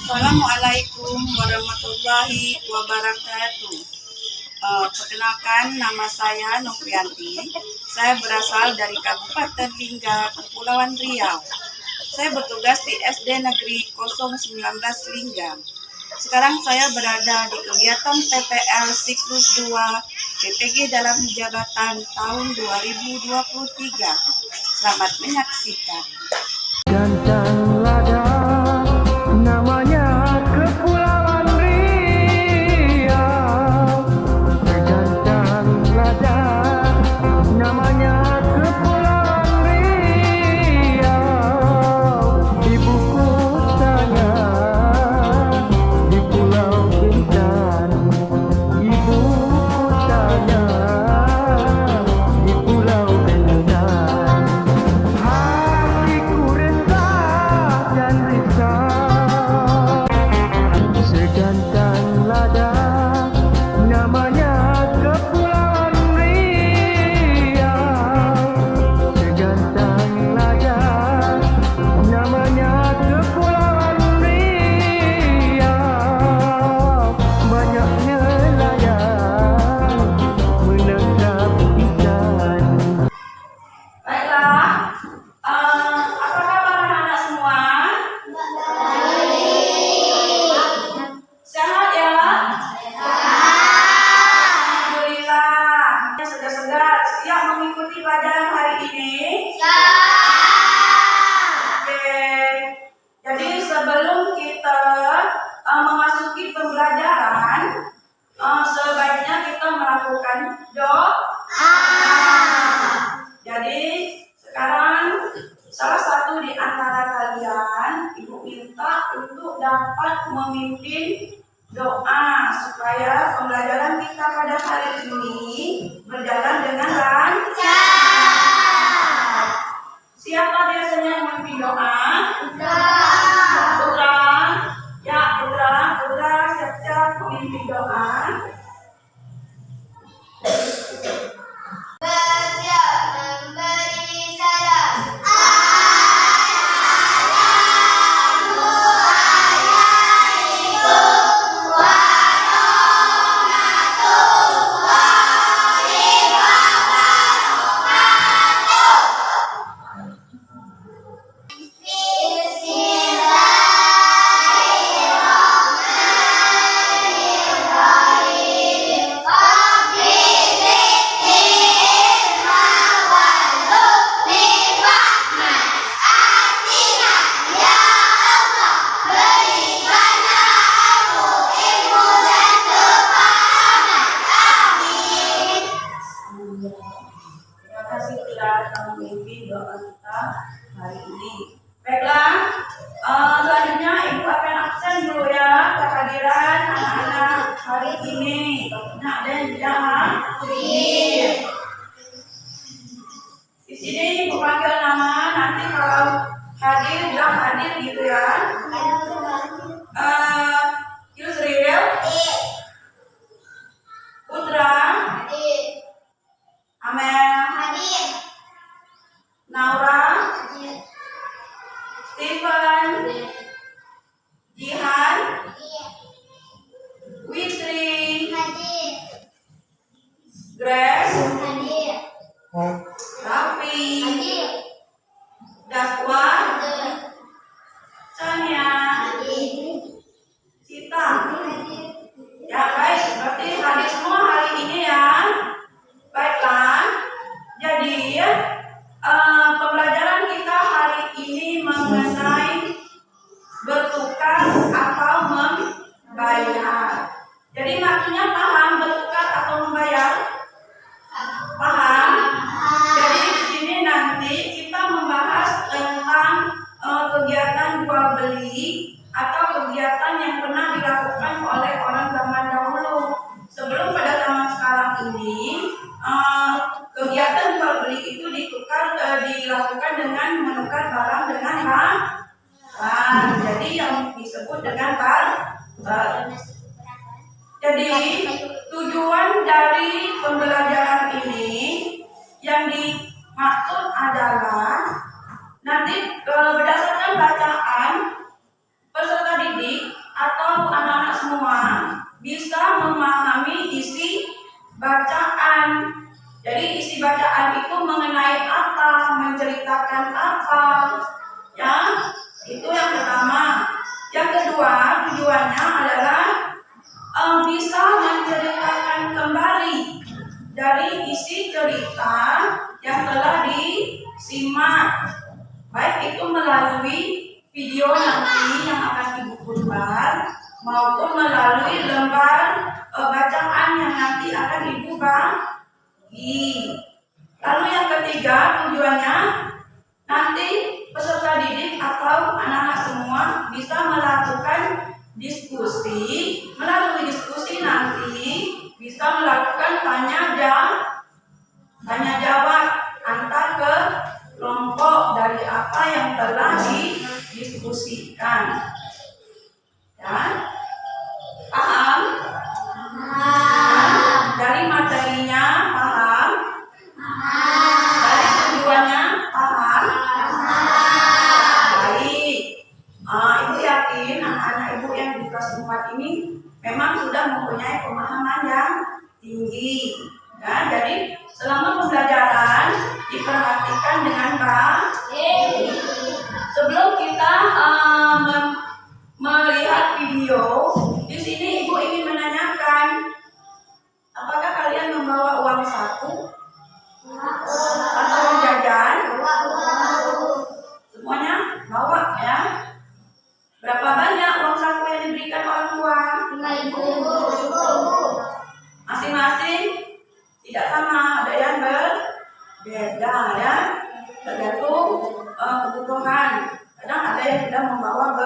Assalamualaikum warahmatullahi wabarakatuh. Perkenalkan, nama saya Novianti. Saya berasal dari Kabupaten Lingga, Kepulauan Riau. Saya bertugas di SD Negeri 019 Lingga. Sekarang saya berada di kegiatan PPL Siklus 2 PPG dalam jabatan tahun 2023. Selamat menyaksikan. Jantan lada namanya Kepulauan Riau. Jantan lada namanya Kepulauan Riau. Ibu kotanya di Pulau Bintan. Ibu kotanya di Pulau Bintan. Hatiku resah dan risau. Sejantan lada namanya Kepulauan Riau. Sejantan lada namanya Kepulauan Riau. Banyak nelayan menangkap ikan. Baiklah, apa kabar anak-anak semua? Sehat ya? Alhamdulillah. Segar-segar, siap mengikuti pelajaran hari ini? Oke. Jadi sebelum kita memasuki pembelajaran, sebaiknya kita melakukan doa. Jadi sekarang salah satu di antara kalian, Ibu minta untuk dapat memimpin doa supaya pembelajaran kita pada hari ini berjalan dengan lancar. Siapa biasanya yang memimpin doa? Putra. Ya, Putra siap-siap memimpin doa. Bersiap memberi salam. Terima kasih telah memimpin doa kita hari ini. Baiklah, selanjutnya Ibu akan absen dulu ya kehadiran anak-anak hari ini. Nah, ada yang tidak hadir. Di sini Ibu panggil nama, nanti kalau hadir bilang hadir gitu ya. Yusril, Putra, Amel, Naura, Stephen, Jihan, Witri, Grace, Raffi, Dakwan, Chania, Sita. Ya baik, berarti hadir semua hari ini ya. Baiklah, jadi pembelajaran kita hari ini mengenai bertukar atau membayar. Jadi maksudnya paham bertukar atau membayar? Paham? Jadi di sini nanti kita membahas tentang kegiatan jual beli atau kegiatan yang pernah dilakukan oleh orang zaman dahulu. Sebelum pada zaman sekarang ini, kegiatan jual beli itu dilakukan dengan menukar barang dengan barang. Jadi yang disebut dengan barang. Jadi tujuan dari pembelajaran ini yang dimaksud adalah nanti berdasarkan bacaan peserta didik bisa memahami isi bacaan. Jadi isi bacaan itu mengenai apa, menceritakan apa, ya. Itu yang pertama. Yang kedua, tujuannya adalah bisa menceritakan kembali dari isi cerita yang telah disimak, baik itu melalui video nanti yang akan Ibu putar maupun melalui lembar bacaan yang nanti akan Ibu bagi. Lalu yang ketiga, tujuannya nanti peserta didik atau anak-anak semua bisa melakukan diskusi. Melalui diskusi nanti bisa melakukan tanya jawab antar kelompok dari apa yang telah didiskusikan. Ya, paham? Dari materinya paham? Dari tujuannya paham? Baik. Ibu yakin anak-anak Ibu yang di kelas 4 ini memang sudah mempunyai pemahaman yang tinggi. Ya, jadi selama pembelajaran diperhatikan dengan baik. Sebelum kita melihat video, di sini Ibu ingin menanyakan, apakah kalian membawa uang saku atau uang jajan? Semuanya bawa ya. Berapa banyak uang saku yang diberikan orang tua? Masing-masing tidak sama, ada yang berbeda ya, tergantung kebutuhan. Kadang ada yang tidak membawa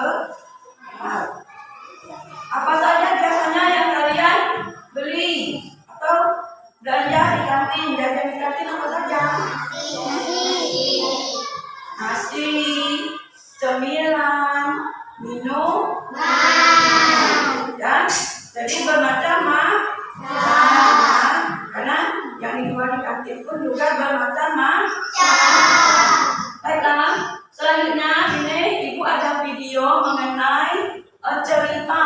apa saja biasanya yang kalian beli atau belanja di kantin, jajan di kantin apa saja? Nasi, cemilan, minuman, dan jadi bermacam-macam. Karena yang dijual di kantin pun juga bermacam-macam. Baiklah, selanjutnya ini Ibu ada video mengenai cerita.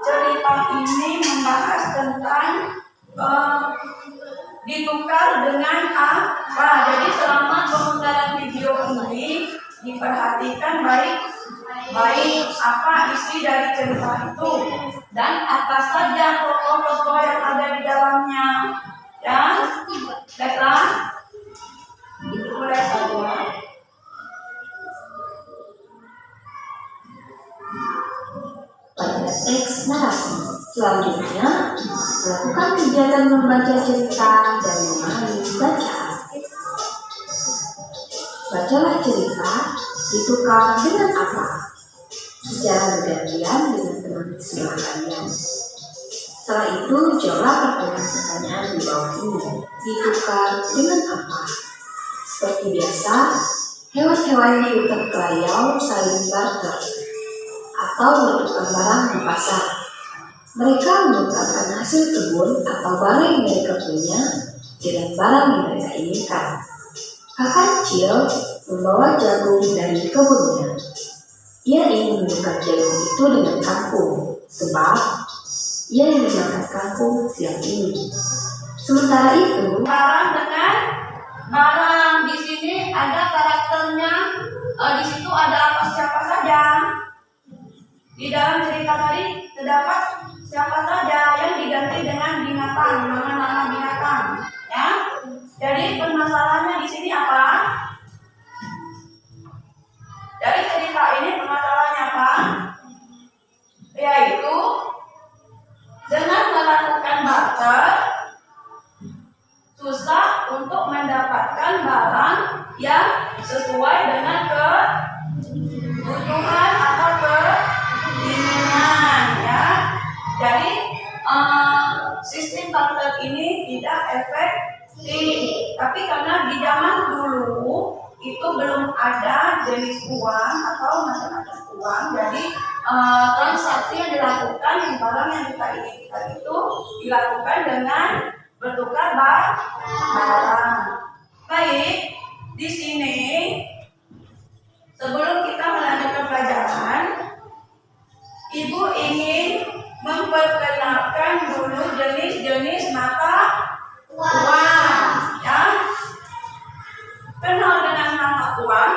Cerita ini membahas tentang ditukar dengan apa. Jadi selama pemutaran video ini diperhatikan baik apa isi dari cerita itu dan apa saja tokoh-tokoh yang ada di dalamnya. Ya, baiklah, Ibu mulai saja. Pada teks narasi selanjutnya, lakukan kegiatan membaca cerita dan memahami bacaan. Bacalah cerita, ditukar dengan apa? Secara bergantian dengan teman sebelah kalian. Setelah itu, jawablah pertanyaan-pertanyaan di bawah ini. Ditukar dengan apa? Seperti biasa, hewan-hewan di hutan kelayau saling barter atau bertukar barang di pasar. Mereka menukarkan hasil kebun atau barang yang mereka punya dengan barang yang mereka inginkan. Kakak kecil membawa jagung dari kebunnya. Ia ingin menukar jagung itu dengan kangkung, sebab ia ingin makan kangkung siang ini. Sementara itu, Barang dengan barang, di sini ada karakternya. Di situ ada siapa saja. Di dalam cerita tadi terdapat siapa saja yang diganti dengan binatang, nama-nama binatang. Ya, jadi permasalahannya di sini apa? Dari cerita ini permasalahannya apa? Yaitu dengan melakukan barter susah untuk mendapatkan barang yang sesuai dengan kebutuhan atau keinginan, ya. Jadi sistem barter ini tidak efektif. Tapi karena di zaman dulu itu belum ada jenis uang atau macam-macam uang, jadi transaksi yang dilakukan, yang barang yang kita inginkan itu dilakukan dengan bertukar barang. Baik, di sini sebelum kita melanjutkan pelajaran, Ibu ingin memperkenalkan dulu jenis-jenis mata uang, ya. Kenal dengan mata uang?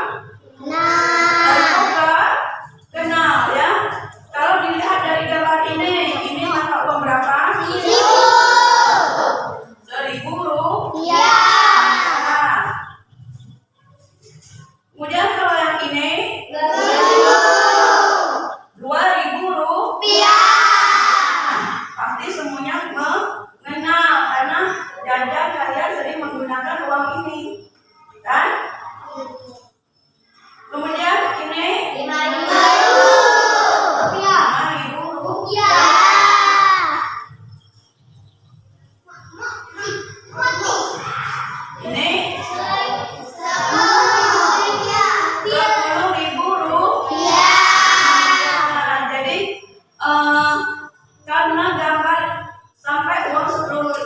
Kenal, ya. Kalau dilihat dari gambar ini mata uang berapa? 1.000 rupiah. Kemudian kalau yang ini 2.000 rupiah. Pasti semuanya mengenal karena jajan kalian sering menggunakan uang ini, kan? Kemudian ini 5.000 rupiah. Ini 10.000 rupiah. Nah, jadi karena gambar sampai uang 10.000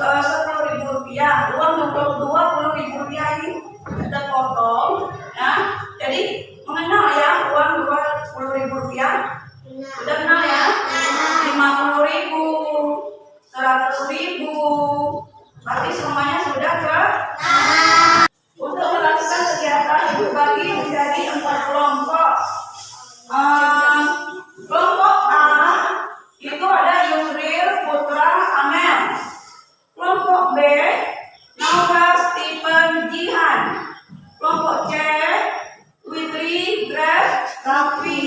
rupiah, uang 20.000 rupiah ini kita potong, ya. Jadi mengenal ya uang 20.000 rupiah. Sudah kenal ya? 50.000, 100.000. Berarti semuanya sudah ke. Untuk melakukan kegiatan ibu bagi menjadi 4 kelompok. Kelompok A itu ada Yusril, Putra, Amel. Kelompok B Naura, Stephen, Jihan. Kelompok C Witri, Grace, Raffi.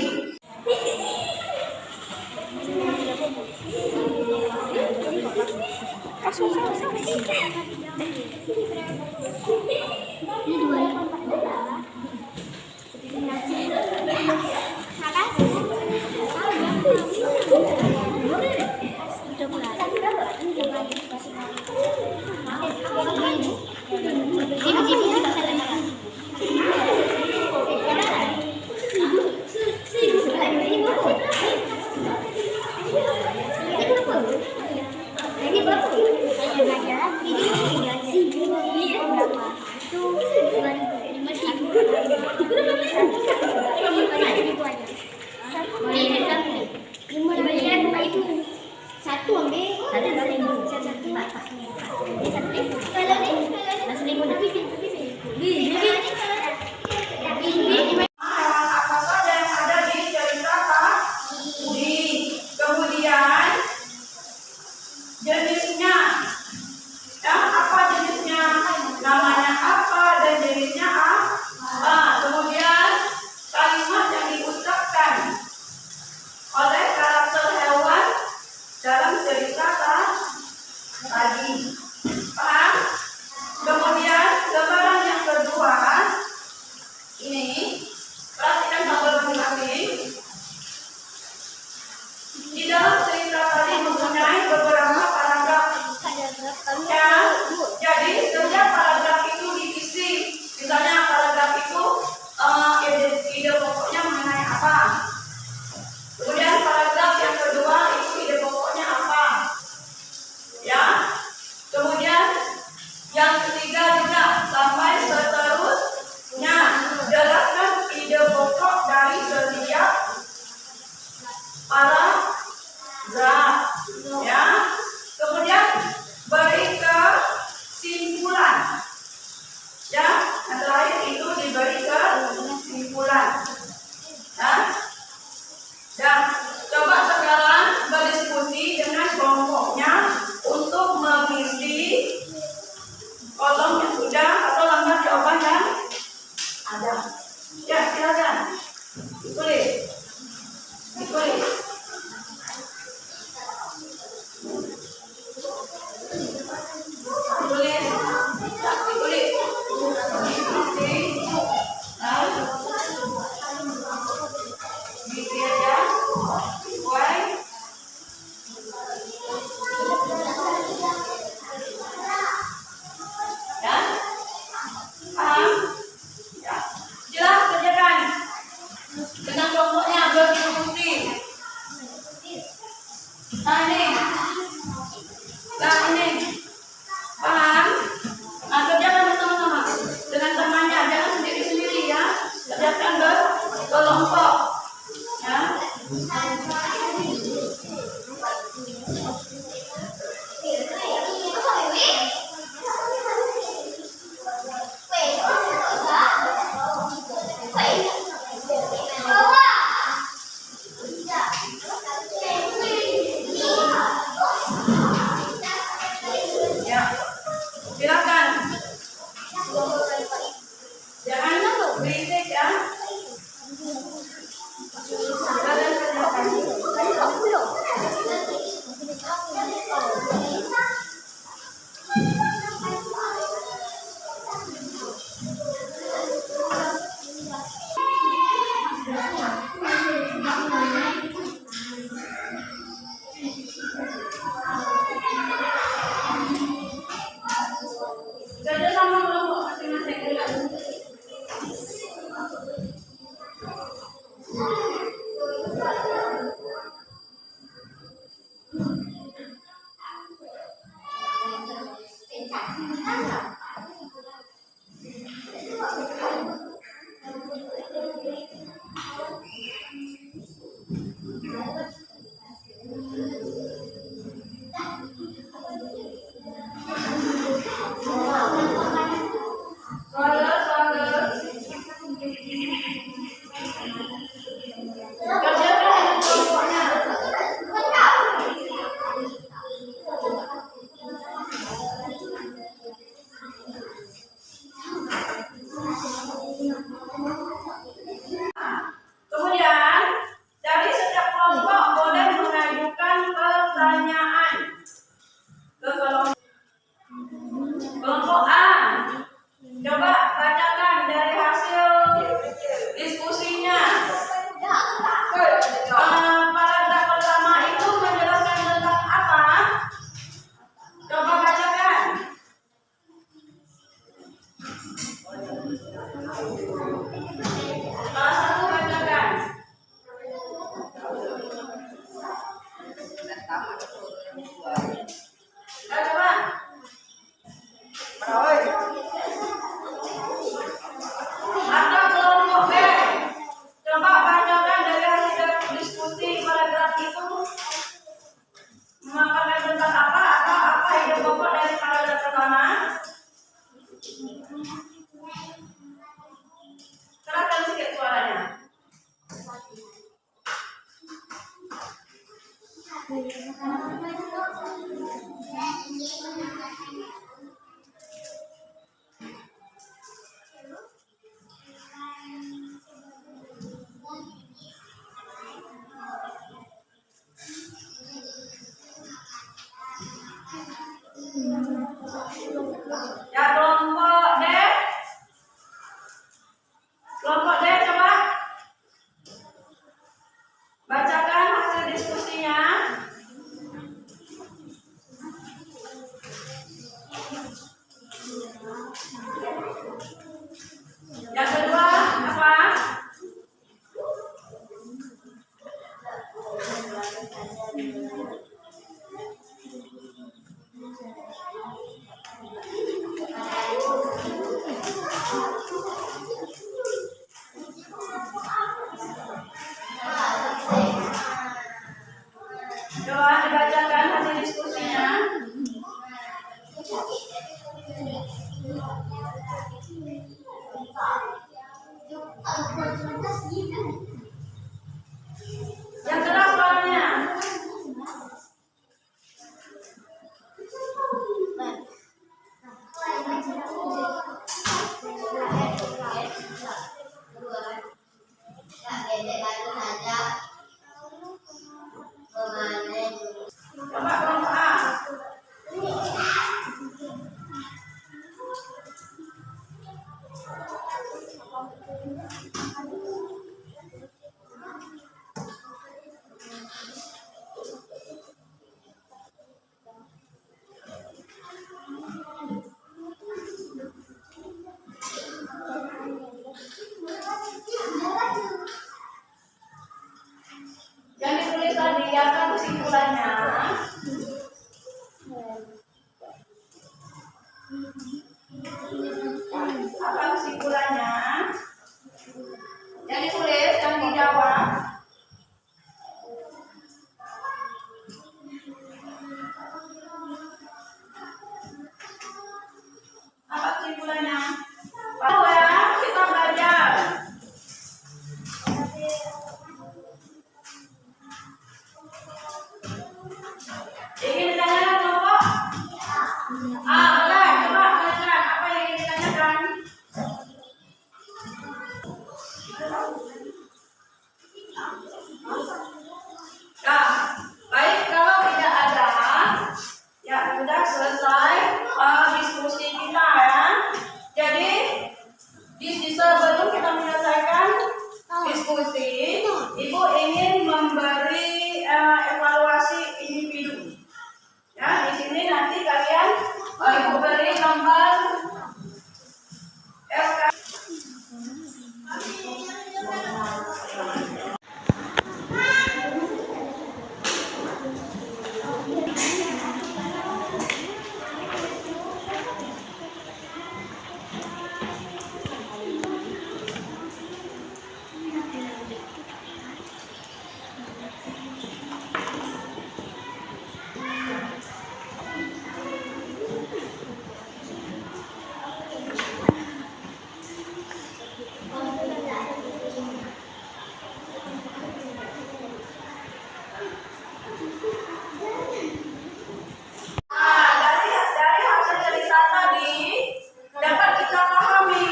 Apa saja yang ada di cerita tadi. Kemudian jenisnya, ya, apa jenisnya, namanya apa dan jenisnya apa. Kemudian kalimat yang diucapkan oleh karakter hewan dalam cerita tadi. Paham? Kemudian gambaran yang kedua ini, perhatikan gambar masing-masing. Di dalam cerita tadi mempunyai beberapa paragraf. Ya, jadi setiap paragraf itu diisi. Misalnya paragraf itu ide pokoknya mengenai apa. Kemudian paragraf yang kedua itu ide pokoknya apa. Ya. Kemudian yang ketiga juga sampai seterusnya. Jelaskan ide pokok dari setiap paragraf. Ya. Kemudian beri kesimpulan. Ya, yang terakhir itu diberi kesimpulan. Ya. Dan coba sekarang berdiskusi dengan kelompoknya untuk mengisi kolom yang sudah atau lembar jawaban yang ada. Ya, silakan. Ditulis. Ditulis. Ditulis. Ya, ditulis. Gitu aja. Why? Ya? Paham? Ya. Jelas kerjakan. Dengan kelompoknya berdiskusi. Nah ini. Nah ini. Paham? Nah kerjakan bersama-sama. Dengan temannya, jangan sendiri-sendiri ya. Kerjakan berkelompok. Ya. Ya, silakan. Jangan berisik ya. Kalian kerjakan. Kerja sama kelompok masing-masing. Kerjakan kelompoknya. Kemudian, dari setiap kelompok boleh mengajukan pertanyaan ke kelompok A. Coba bacakan dari hasil diskusinya. Paragraf pertama itu menjelaskan tentang apa? Coba bacakan. Salah satu bacakan. Coba. Atau kelompok B. Coba bacakan dari hasil diskusi paragraf itu mengatakan tentang apa atau apa ide pokok dari paragraf pertama. Serahkan sedikit suaranya. Ya, kelompok D. Kelompok D coba bacakan hasil diskusinya. Yang kedua apa? Coba dibacakan hasil diskusinya. Yang keras suaranya. Coba kelompok A. Boleh, coba belajar apa yang ingin ditanyakan. Nah, baik, kalau tidak ada, ya sudah selesai diskusi kita ya. Jadi sebelum kita menyelesaikan diskusi, Ibu ingin memberi evaluasi individu. Ya, di sini nanti kalian Ibu beri gambar SK. Dari hasil cerita tadi dapat kita pahami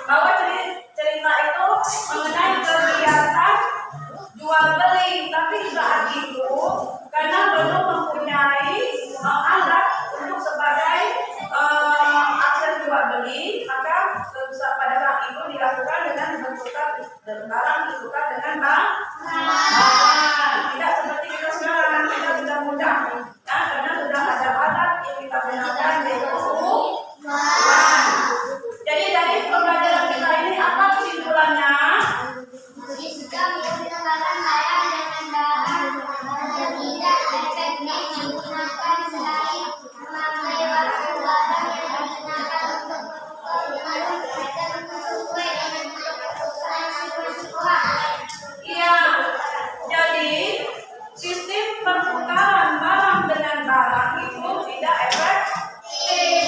bahwa cerita itu mengenai kegiatan jual beli, tapi saat itu karena belum mempunyai alat untuk sebagai akses jual beli, maka pada saat itu dilakukan dengan bentukan barang ditukar dengan barang. Tidak seperti kita sekarang, kita sudah mudah. Ya, karena sudah ada alat yang kita gunakan yaitu uang. Jadi dari pembelajaran kita ini apa kesimpulannya? Jika menggunakan barang dengan bahan tidak efektif digunakan selain memakai waktu barang yang digunakan untuk keperluan sesuai dengan keputusan mahasiswa. Iya. Jadi sistem pertukaran barang dengan barang itu tidak efektif.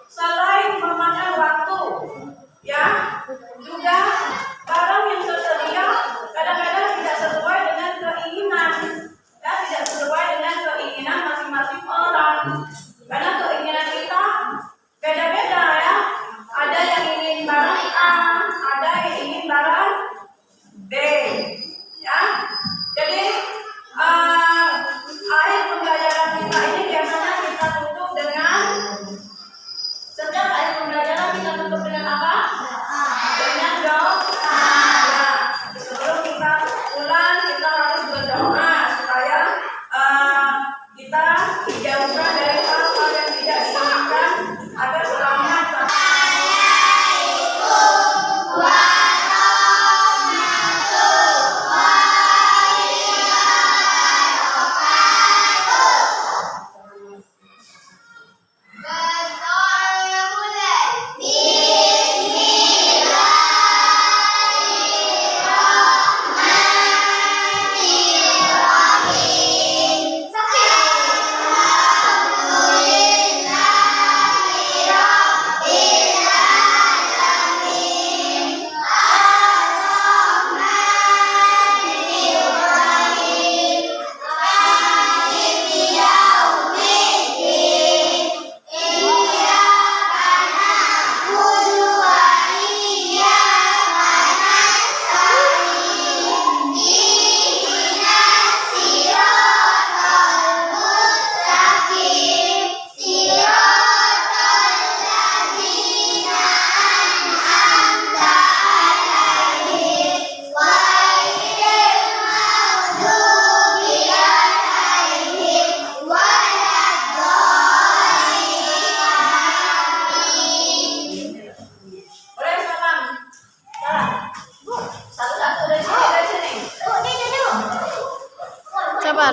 Selain memakan waktu, ya, juga barang yang tersedia kadang-kadang tidak sesuai dengan keinginan, ya, tidak sesuai dengan keinginan masing-masing orang. Karena keinginan kita beda-beda ya. Ada yang ingin barang A, ada yang ingin barang B, ya. Jadi akhir pembelajaran kita ini biasanya kita tutup dengan setiap akhir pembelajaran kita tutup dengan apa? Dengan doa. Ya, sebelum kita pulang kita harus berdoa supaya kita dijauhkan dari hal-hal yang tidak diinginkan agar selamat. Sabar.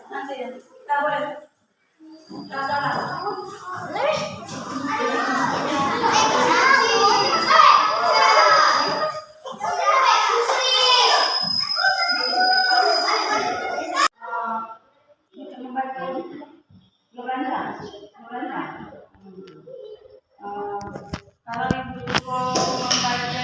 Nanti ya, kita boleh. Kalau ibu mau membaca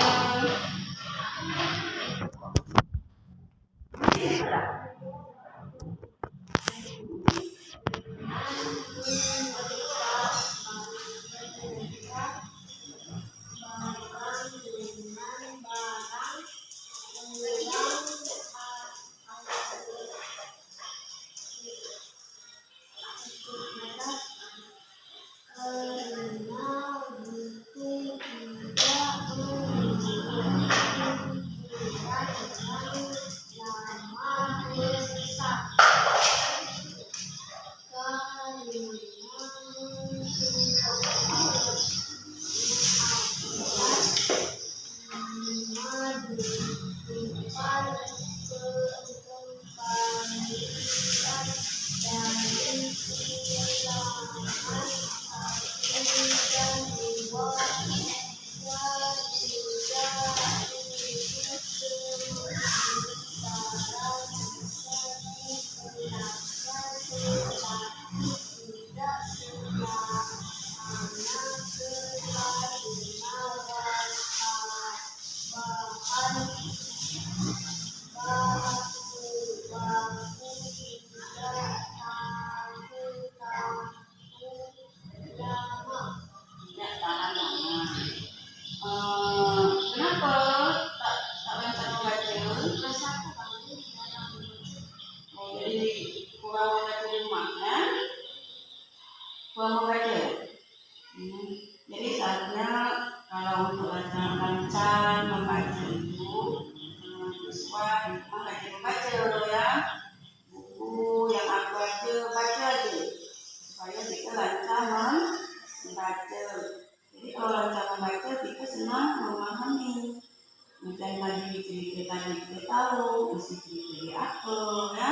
apa ya.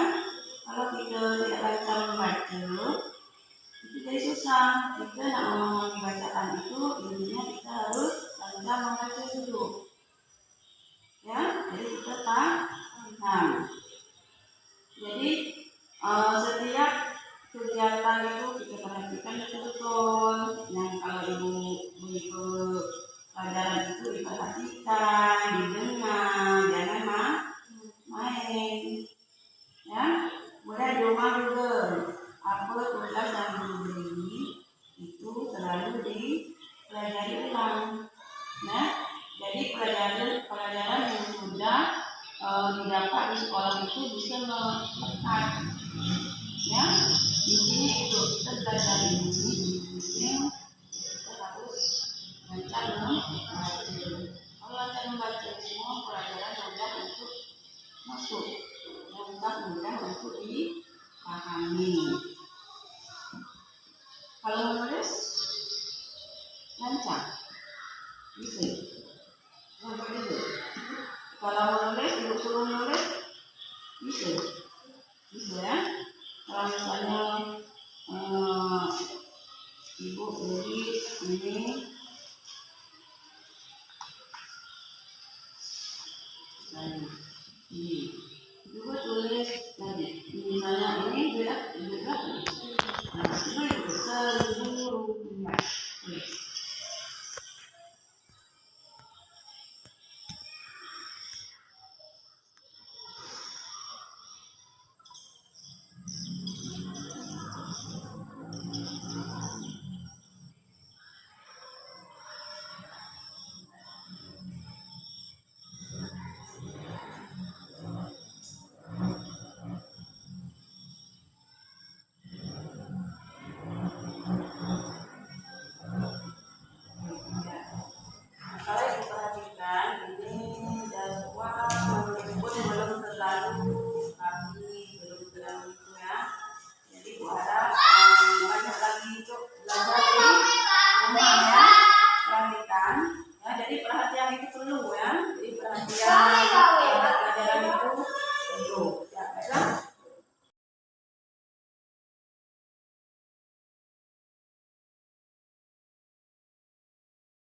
Kalau kita tidak lancar membaca itu jadi susah. Kita nak memahami bacaan itu intinya kita harus lancar membaca dulu ya, jadi kita paham. Jadi setiap kegiatan itu kita perhatikan betul-betul. Yang kalau ibu beri pelajaran itu diperhatikan, didengar, jangan main ya. Kemudian di rumah juga apa tugas yang diberi itu selalu dipelajari ulang ya. Jadi pelajaran yang sudah didapat di sekolah itu bisa melekat ya. Intinya itu kita belajar ini kita harus lancar membaca. Kalau lancar membaca semua pelajaran mudah untuk masuk, mudah untuk dipahami. Kalau menulis lancar bisa. Kalau menulis, ibu suruh menulis bisa ya. Kalau misalnya ibu tulis ini ibu tulis